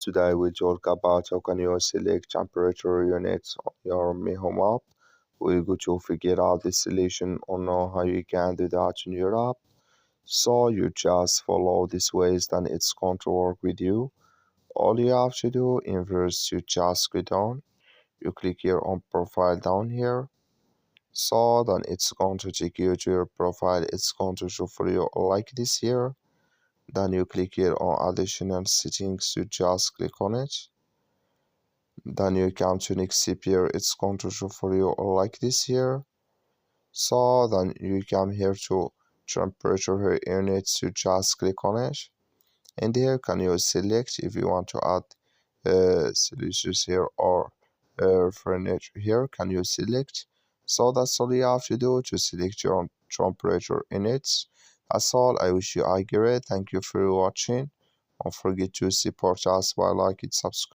Today we talk about how can you select temperature units on your Meho app. We're going to figure out the solution on how you can do that in your app. So you just follow these ways, then it's going to work with you. All you have to do in first you just go down. You click here on profile down here. So then it's going to take you to your profile. It's going to show for you like this here. Then you click here on additional settings. You just click on it. Then you come to next step here. It's going to show for you like this here. So then you come here to temperature here units. You just click on it. And here can you select if you want to add Celsius here or furniture here. Can you select? So that's all you have to do to select your own temperature units. That's all. I wish you a great. Thank you for watching. Don't forget to support us by like it, subscribe.